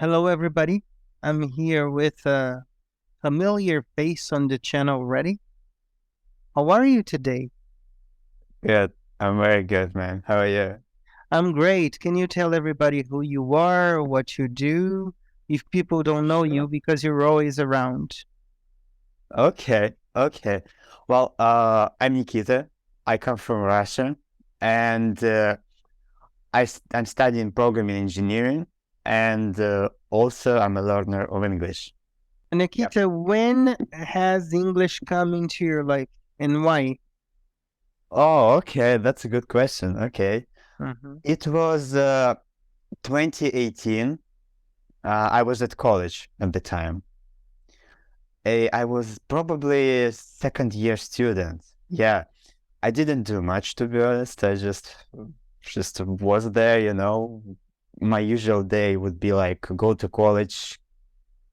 Hello, everybody. I'm here with a familiar face on the channel already. How are you today? Good. I'm very good, man. How are you? I'm great. Can you tell everybody who you are, what you do, if people don't know you Sure. because you're always around? Okay. Well, I'm Nikita. I come from Russia, and I'm studying programming engineering, and also I'm a learner of English. Yep. Nikita, when has English come into your life and why? Oh, okay. That's a good question. Okay. Mm-hmm. It was 2018. I was at college at the time. I was probably a second year student. Yeah. I didn't do much, to be honest. I just was there, you know. My usual day would be like go to college,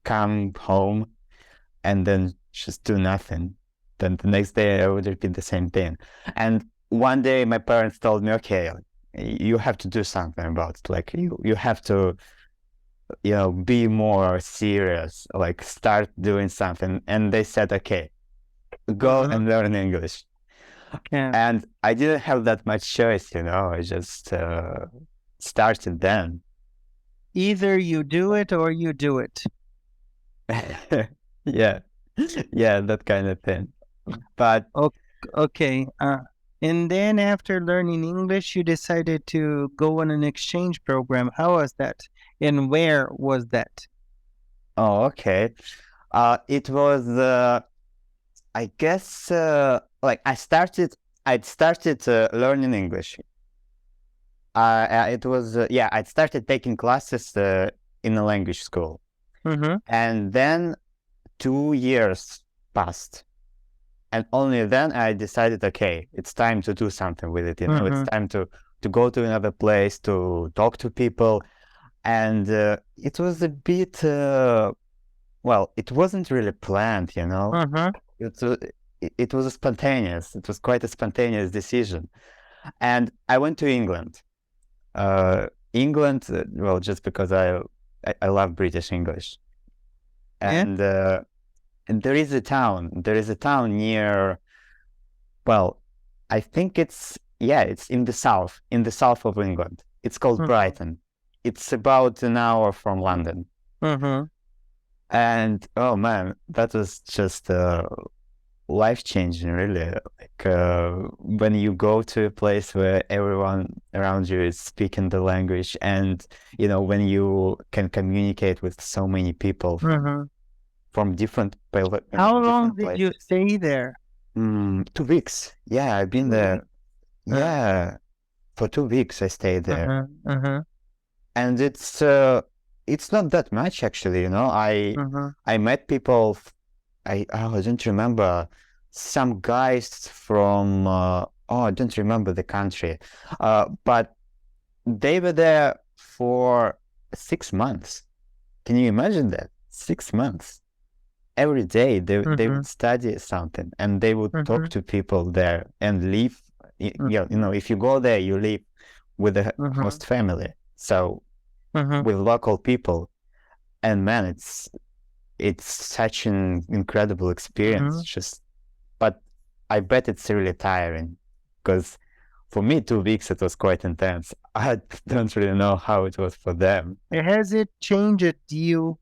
come home, and then just do nothing. Then the next day I would repeat the same thing. And one day my parents told me, okay, you have to do something about it. Like you have to, be more serious, like start doing something. And they said, okay, go Mm-hmm. and learn English. Yeah. And I didn't have that much choice, I just started then. Either you do it or you do it. Yeah, yeah, that kind of thing. But O- Okay. And then after learning English, you decided to go on an exchange program. How was that? And where was that? oh, okay. It was, I guess, like I'd started learning English. It was, yeah, I'd started taking classes in a language school, Mm-hmm. and then 2 years passed. And only then I decided, okay, it's time to do something with it. It's Mm-hmm. time to go to another place, to talk to people. And it was a bit, well, it wasn't really planned, Mm-hmm. It, wa- it was spontaneous. It was quite a spontaneous decision. And I went to England. England, well, just because I love British English. Yeah. And there is a town near, well, I think it's in the south of England. It's called Mm-hmm. Brighton. It's about an hour from London. Mm-hmm. And oh man, that was just life-changing, really. Like when you go to a place where everyone around you is speaking the language, and when you can communicate with so many people Mm-hmm. from How long different did you places. stay there? 2 weeks. Yeah, I've been 2 weeks. there. Yeah, for 2 weeks I stayed there, Uh-huh. Uh-huh. and it's not that much actually. Uh-huh. I met people. I don't remember, some guys from I don't remember the country, but they were there for 6 months. Can you imagine that? 6 months. Every day they Mm-hmm. would study something, and they would talk Mm-hmm. to people there and live. Yeah, Mm-hmm. if you go there, you live with the Mm-hmm. host family, so Mm-hmm. with local people. And man, it's such an incredible experience. Mm-hmm. Just, but I bet it's really tiring, because for me 2 weeks it was quite intense. I don't really know how it was for them. Has it changed you?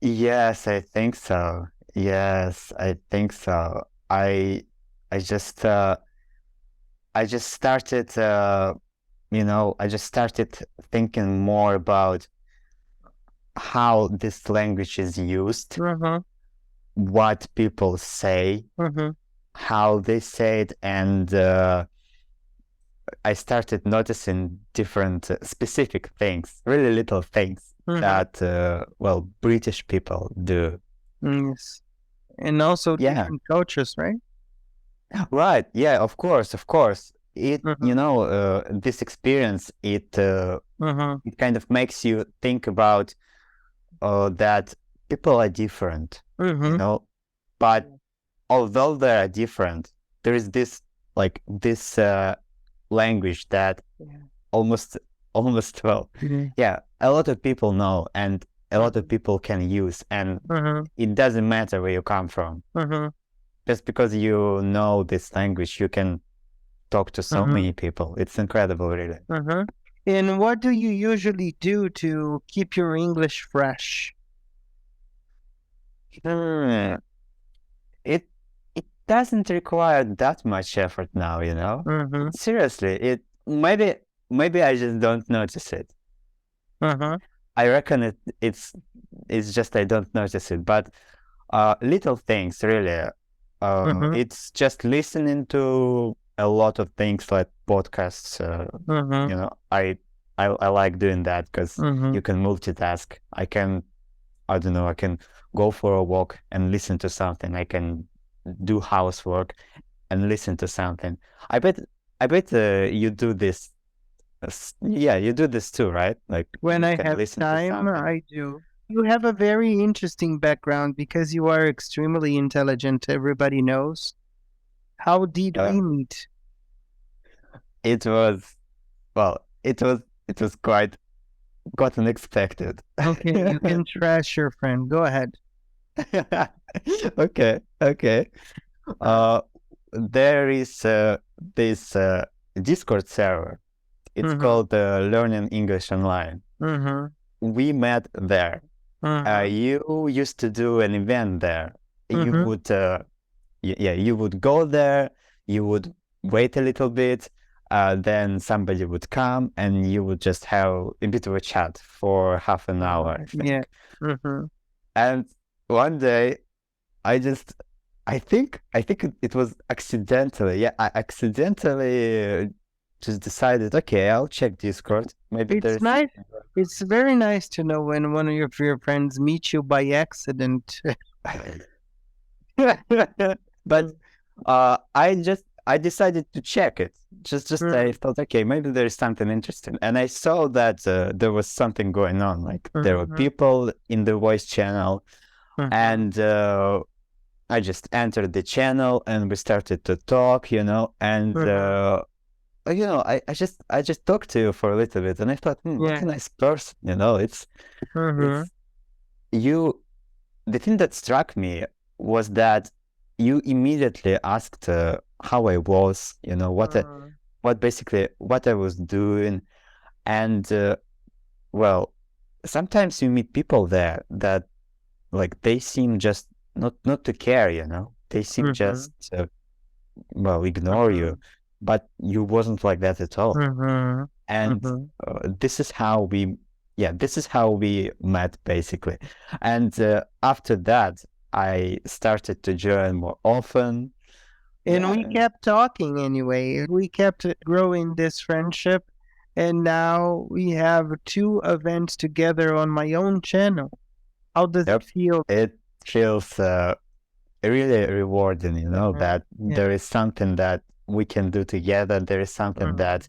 Yes, I think so. Yes, I think so. I just started I just started thinking more about how this language is used, Mm-hmm. what people say, Mm-hmm. how they say it, and I started noticing different specific things, really little things Mm-hmm. that well, British people do. Yes. And also Yeah, different cultures, right? right. Yeah, of course. Mm-hmm. This experience, Mm-hmm. it kind of makes you think about that people are different, you Mm-hmm. know, but although they are different, there is this language that Yeah. almost, well, Yeah. yeah, a lot of people know, and a lot of people can use, and it doesn't matter where you come from. Just because you know this language, you can talk to so many people. It's incredible, really. And what do you usually do to keep your English fresh? It it doesn't require that much effort now, you know. Seriously, it maybe I just don't notice it. I reckon it's just I don't notice it, but little things really. It's just listening to a lot of things like podcasts. You know, I like doing that because you can multitask. I don't know, I can go for a walk and listen to something. I can do housework and listen to something. I bet you do this. Yeah, you do this too, right? Like when you I can have listen to time, something. I do. You have a very interesting background because you are extremely intelligent. Everybody knows. How did we meet? It was quite unexpected. Okay, you can trash your friend. Go ahead. Okay. There is this Discord server. It's called Learning English Online. We met there. You used to do an event there. You would, you would go there. You would wait a little bit. Then somebody would come, and you would just have a bit of a chat for half an hour, I think. And one day, I think it was accidentally. Yeah, I accidentally just decided, okay, I'll check Discord. Maybe it's nice. It's very nice to know when one of your friends meets you by accident. But I decided to check it. I thought, okay, maybe there is something interesting, and I saw that there was something going on. Like there were people in the voice channel, and I just entered the channel, and we started to talk, you know, and you know, I just talked to you for a little bit, and I thought, what a nice person, you know. It's you. The thing that struck me was that you immediately asked how I was, you know, basically what I was doing, and well, sometimes you meet people there that like they seem just not to care, you know. They seem just ignore you, but you wasn't like that at all. And this is how we met, basically. And after that, I started to join more often. And we kept talking anyway. We kept growing this friendship. And now we have 2 events together on my own channel. How does it feel? It feels really rewarding, you know, that there is something that we can do together. There is something that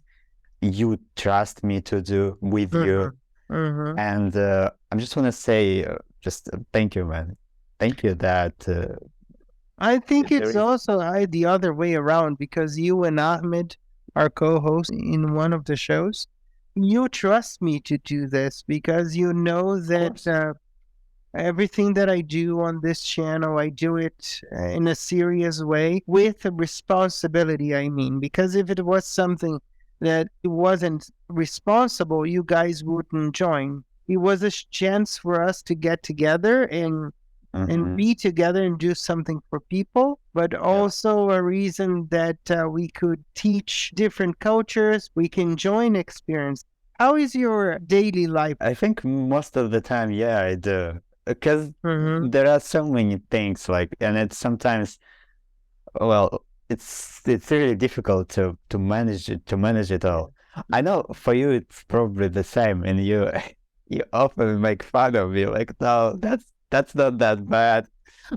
you trust me to do with you. And I just want to say, thank you, man. Thank you that... I think it's also the other way around, because you and Ahmed are co-hosts in one of the shows. You trust me to do this because you know that everything that I do on this channel, I do it in a serious way with a responsibility, I mean, because if it was something that wasn't responsible, you guys wouldn't join. It was a chance for us to get together and be together and do something for people, but also a reason that we could teach different cultures, we can join experience. How is your daily life? I think most of the time, yeah, I do. Because there are so many things, like, and it's sometimes, well, it's really difficult to manage it all. I know for you it's probably the same, and you often make fun of me, like, no, that's not that bad,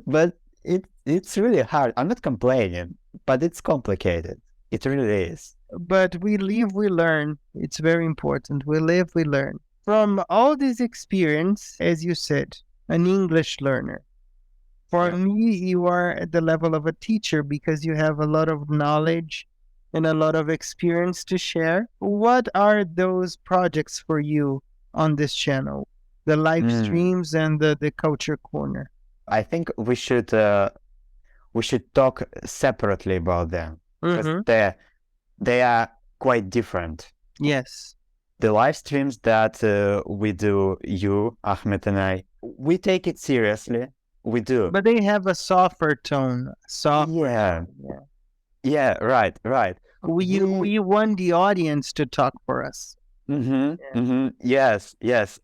but it's really hard. I'm not complaining, but it's complicated. It really is. But we live, we learn. It's very important. We live, we learn. From all this experience, as you said, an English learner. For me, you are at the level of a teacher because you have a lot of knowledge and a lot of experience to share. What are those projects for you on this channel? the live streams and the culture corner. I think we should talk separately about them because they are quite different. Yes. The live streams that we do, you, Ahmed, and I, we take it seriously. We do. But they have a softer tone. Yeah. Right. We want the audience to talk for us. Yes.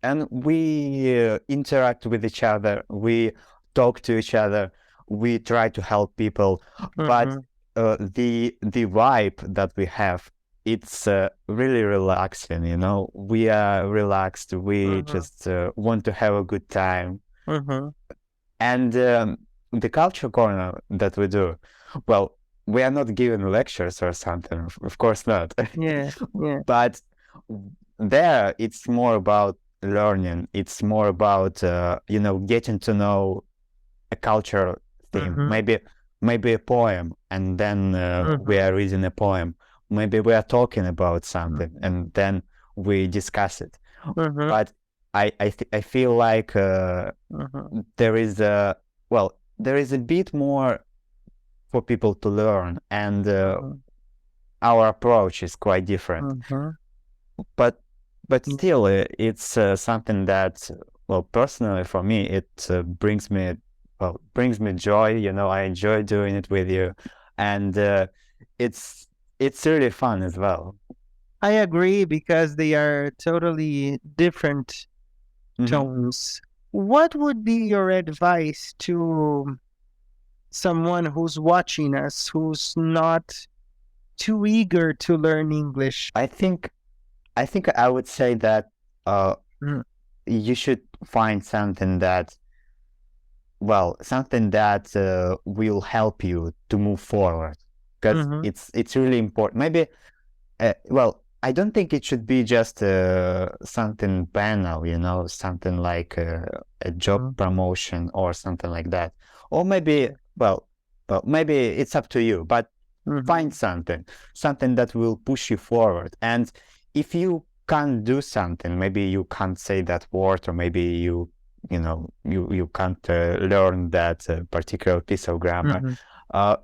And we interact with each other. We talk to each other. We try to help people. But the vibe that we have, it's really relaxing, you know. We are relaxed. We just want to have a good time. And the culture corner that we do, well, we are not giving lectures or something, of course not. Yeah. But there, it's more about learning. It's more about getting to know a cultural theme. Maybe a poem, and then we are reading a poem. Maybe we are talking about something, and then we discuss it. But I feel like there is a bit more for people to learn, and our approach is quite different. But still, it's something that, well, personally for me, it brings me joy. You know, I enjoy doing it with you, and it's really fun as well. I agree, because they are totally different tones. What would be your advice to someone who's watching us, who's not too eager to learn English? I think I would say that you should find something that will help you to move forward, because it's really important. Maybe I don't think it should be just something banal, you know, something like a job promotion or something like that. Or maybe, maybe it's up to you, but find something that will push you forward. And if you can't do something, maybe you can't say that word, or maybe you can't learn that particular piece of grammar,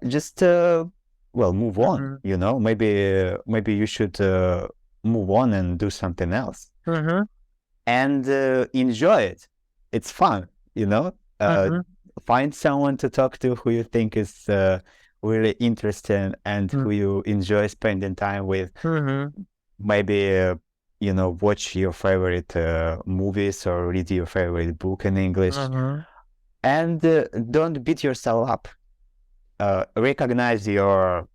just move on. You know, maybe you should move on and do something else, and enjoy it. It's fun, you know. Find someone to talk to who you think is really interesting and who you enjoy spending time with. Maybe watch your favorite movies or read your favorite book in English, and don't beat yourself up. Recognize your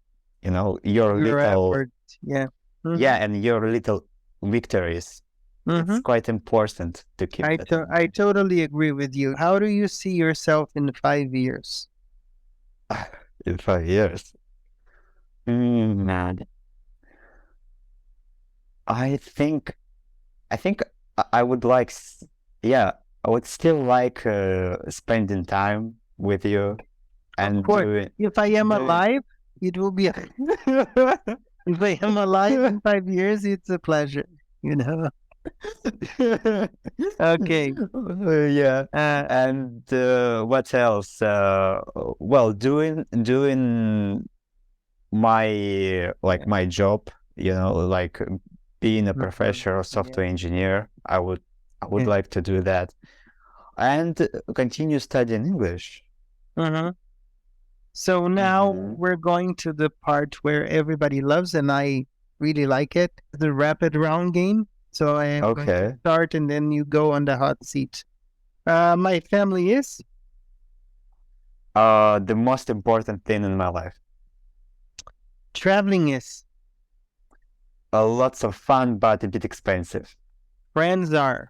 little effort. and your little victories. It's quite important to keep that. I totally agree with you. How do you see yourself in 5 years? In 5 years? Man. I think I would like, I would still like spending time with you. And of course, if I am alive, it will be. If I am alive in 5 years, it's a pleasure, you know. Okay. And what else? Doing my job, you know, like being a professor or software engineer. I would like to do that, and continue studying English. So now we're going to the part where everybody loves, and I really like it, the rapid round game. So I am going to start, and then you go on the hot seat. My family is? The most important thing in my life. Traveling is? Lots of fun, but a bit expensive. Friends are?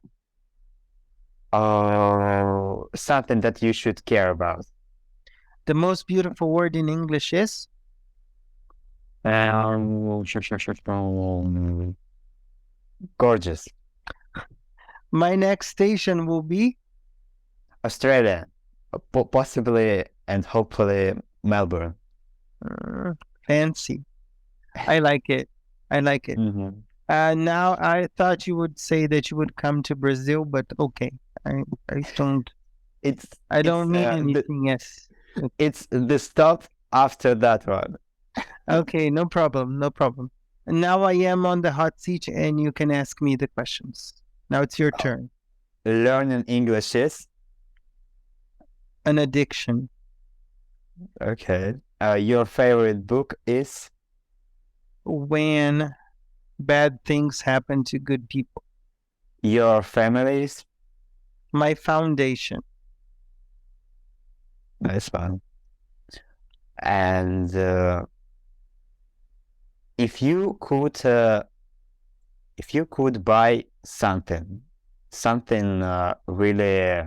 Something that you should care about. The most beautiful word in English is? Gorgeous. My next station will be? Australia. Possibly and hopefully Melbourne. Fancy. I like it. Now I thought you would say that you would come to Brazil, but okay. I don't It's I it's don't mean anything. Yes. it's the stop after that one. Okay, no problem, no problem. And now I am on the hot seat and you can ask me the questions. Now it's your turn. Learning English is An addiction. okay. Your favorite book is When bad things happen to good people. your family is My foundation. nice one. And if you could buy something really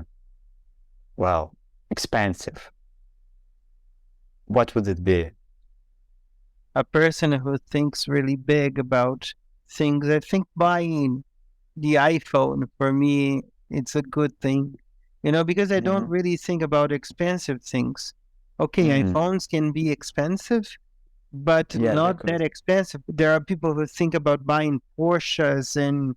well expensive, what would it be? A person who thinks really big about things. I think buying the iPhone for me, it's a good thing, because I don't really think about expensive things. Okay, iPhones can be expensive, but Yeah, not that expensive. There are people who think about buying Porsches and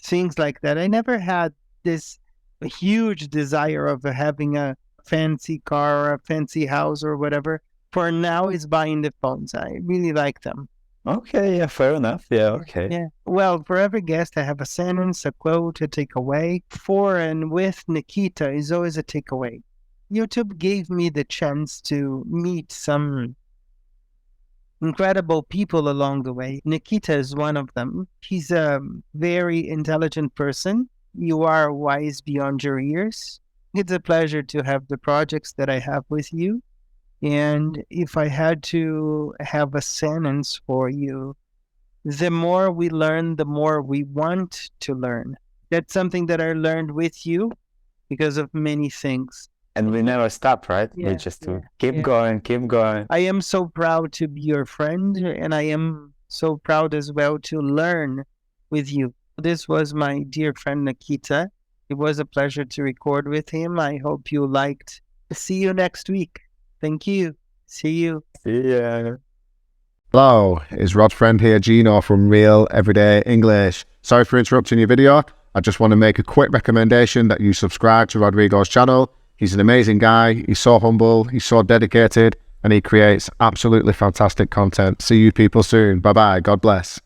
things like that. I never had this huge desire of having a fancy car or a fancy house or whatever. For now, is buying the phones. I really like them. Okay, yeah, fair enough. Yeah, okay. Yeah. Well, for every guest, I have a sentence, a quote, a takeaway. For and with Nikita is always a takeaway. YouTube gave me the chance to meet some incredible people along the way. Nikita is one of them. He's a very intelligent person. You are wise beyond your years. It's a pleasure to have the projects that I have with you. And if I had to have a sentence for you, the more we learn, the more we want to learn. That's something that I learned with you because of many things. And we never stop, right? We just keep going, keep going. I am so proud to be your friend, and I am so proud as well to learn with you. This was my dear friend Nikita. It was a pleasure to record with him. I hope you liked. See you next week. Thank you. See you. See ya. Hello, it's Rod's friend here, Gino from Real Everyday English. Sorry for interrupting your video. I just want to make a quick recommendation that you subscribe to Rodrigo's channel. He's an amazing guy. He's so humble. He's so dedicated, and he creates absolutely fantastic content. See you people soon. Bye-bye. God bless.